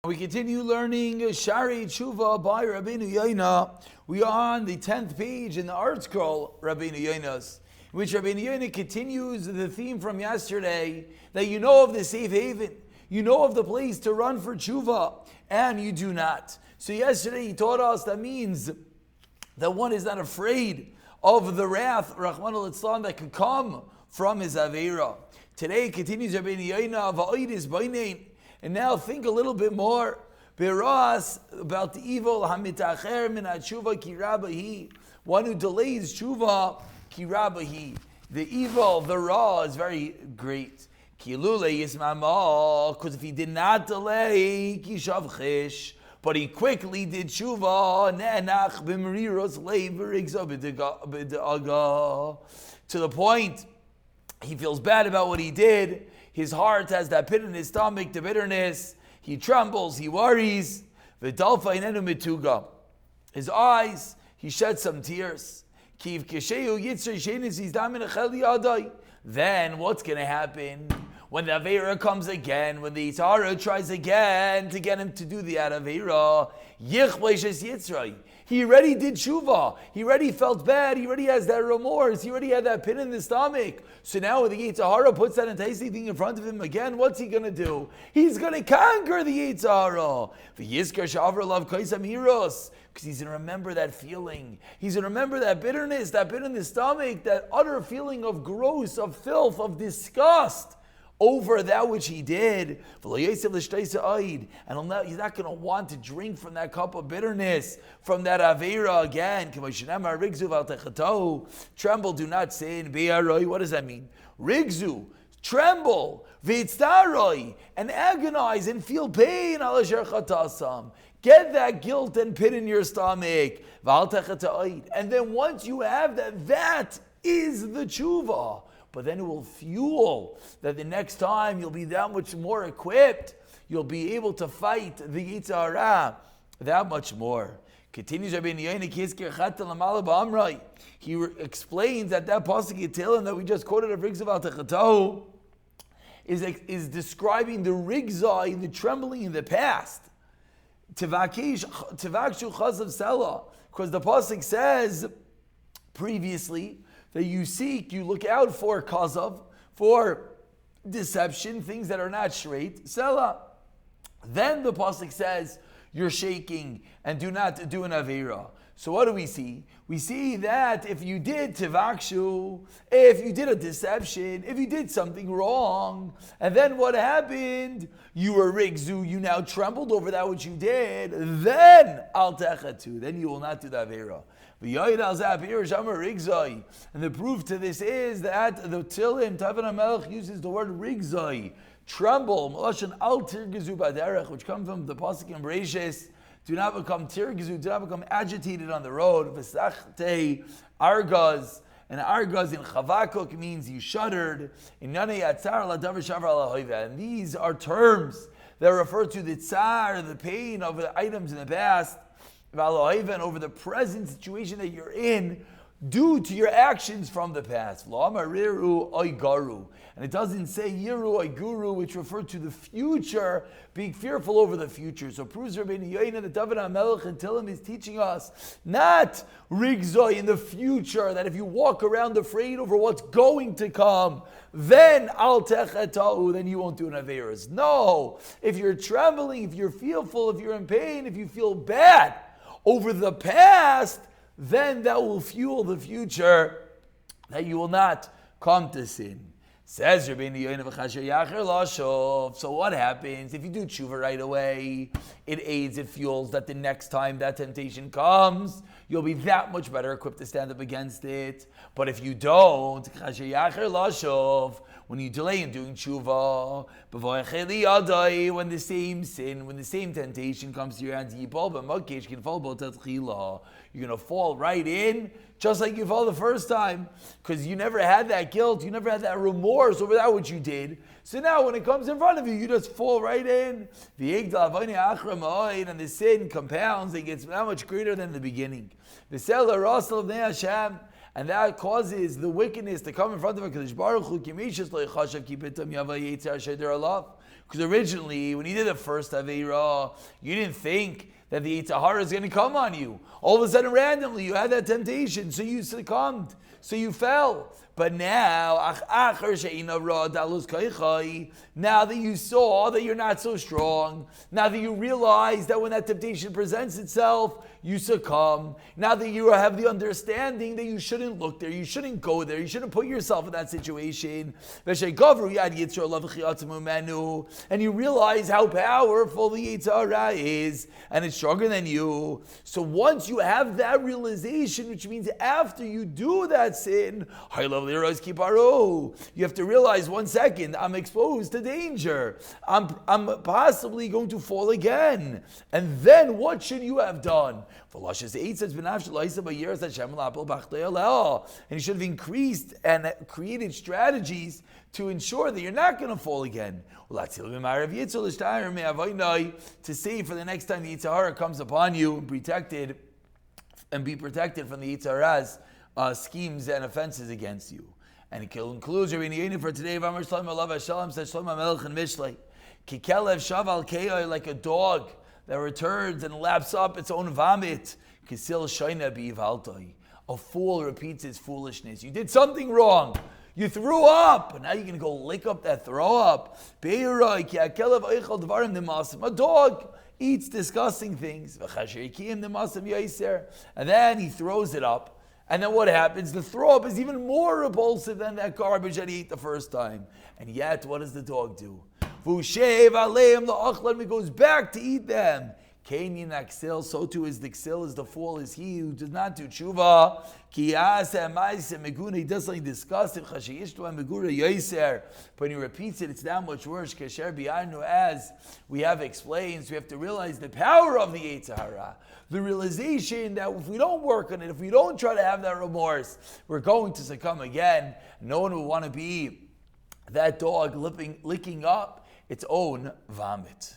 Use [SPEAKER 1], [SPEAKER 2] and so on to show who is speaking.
[SPEAKER 1] We continue learning Sharei Teshuva by Rabeinu Yona. We are on the 10th page in the art scroll, Rabeinu Yona's, in which Rabeinu Yona continues the theme from yesterday, that you know of the safe haven, you know of the place to run for Teshuva, and you do not. So yesterday he taught us that means that one is not afraid of the wrath, Rahman al-Islam, that could come from his Aveira. Today continues Rabeinu Yona, Va'oidis Bainain. And now think a little bit more, Beras, about the evil, Hamitacher min Teshuva kirabahi, one who delays Teshuva kirabahi. The evil, the Ra, is very great. Kilule yismama, because if he did not delay, kishavchish, but he quickly did Teshuva, ne'enach b'meriros le'verigza b'da'aga, to the point he feels bad about what he did. His heart has that pit in his stomach, the bitterness. He trembles, he worries. V'dalfa inenu mituga. His eyes, he sheds some tears. Then what's going to happen? When the Aveira comes again, when the Yitzhara tries again to get him to do the Aveira, he already did Teshuva. He already felt bad. He already has that remorse. He already had that pit in the stomach. So now when the Yitzhara puts that enticing thing in front of him again, what's he going to do? He's going to conquer the Yitzhara. Because he's going to remember that feeling. He's going to remember that bitterness, that pit in the stomach, that utter feeling of gross, of filth, of disgust over that which he did. And he's not going to want to drink from that cup of bitterness, from that Aveira again. Tremble, do not sin. What does that mean? Rigzu, tremble, and agonize and feel pain. Get that guilt and pit in your stomach. And then once you have that, that is the tshuva. But then it will fuel that the next time you'll be that much more equipped. You'll be able to fight the Yitzhara that much more. Continues Rabeinu Yona. He explains that pasuk Yitzilim that we just quoted of Rigzav al Techatahu is describing the Rigzai, the trembling in the past. Tivakshu chazav sela, because the pasuk says previously that you seek, you look out for kazav, for deception, things that are not straight, sela. Then the pasuk says you're shaking and do not do an aveira. So what do we see? We see that if you did tivakshu, if you did a deception, if you did something wrong, and then what happened? You were rigzu, you now trembled over that which you did, then al techatu, then you will not do the aveira. And the proof to this is that the Tilim, Tavan HaMelech uses the word rigzai, tremble, which comes from the pasuk in Bereshis. Do not become tirgizu, do not become agitated on the road. V'sachte argaz, and argaz in Chavakuk means you shuddered. And these are terms that refer to the tsar, the pain of the items in the past, and over the present situation that you're in due to your actions from the past. And it doesn't say yiru oiguru, which refer to the future, being fearful over the future. So proves Rabeinu Yona that David HaMelech and Tilim is teaching us not rigzoi in the future, that if you walk around afraid over what's going to come, then al techatau, then you won't do an averis. No, if you're trembling, if you're fearful, if you're in pain, if you feel bad over the past, then that will fuel the future, that you will not come to sin. Says Rabeinu Yona, so what happens if you do tshuva right away? It aids, it fuels that the next time that temptation comes, you'll be that much better equipped to stand up against it. But if you don't, when you delay in doing tshuva, when the same sin, when the same temptation comes to your hands, you're going to fall right in, just like you fell the first time, because you never had that guilt, you never had that remorse over that which you did. So now when it comes in front of you, you just fall right in. And the sin compounds, it gets that much greater than the beginning. And that causes the wickedness to come in front of HaKadosh Baruch Hu, Because originally, when you did the first Aveira, you didn't think that the Yetzer Hara is going to come on you. All of a sudden, randomly, you had that temptation, so you succumbed, so you fell. But now, now that you saw that you're not so strong, now that you realize that when that temptation presents itself, you succumb. Now that you have the understanding that you shouldn't look there, you shouldn't go there, you shouldn't put yourself in that situation. And you realize how powerful the Yetzer Hara is, and it's stronger than you. So once you have that realization, which means after you do that sin, you have to realize, 1 second, I'm exposed to danger. I'm possibly going to fall again. And then what should you have done? And you should have increased and created strategies to ensure that you're not going to fall again. To save for the next time the Yetzer Hara comes upon you and be protected from the Yetzer Hara's schemes and offenses against you. And it concludes Rabeinu Yona for today. V'amar Shlomo Alav Hashalom, says Shlomo Melech in Mishlei, Kikelev shaval keoi, like a dog that returns and laps up its own vomit. Kisil shoyna bivaltoi. A fool repeats his foolishness. You did something wrong. You threw up, and now you're going to go lick up that throw up. A dog eats disgusting things. And then he throws it up. And then what happens? The throw up is even more repulsive than that garbage that he ate the first time. And yet, what does the dog do? He goes back to eat them. So too is the ksil, is the fool, is he who does not do tshuva. He does something disgusting. But when he repeats it, it's that much worse. As we have explained, so we have to realize the power of the Yetzer Hara. The realization that if we don't work on it, if we don't try to have that remorse, we're going to succumb again. No one will want to be that dog licking up its own vomit.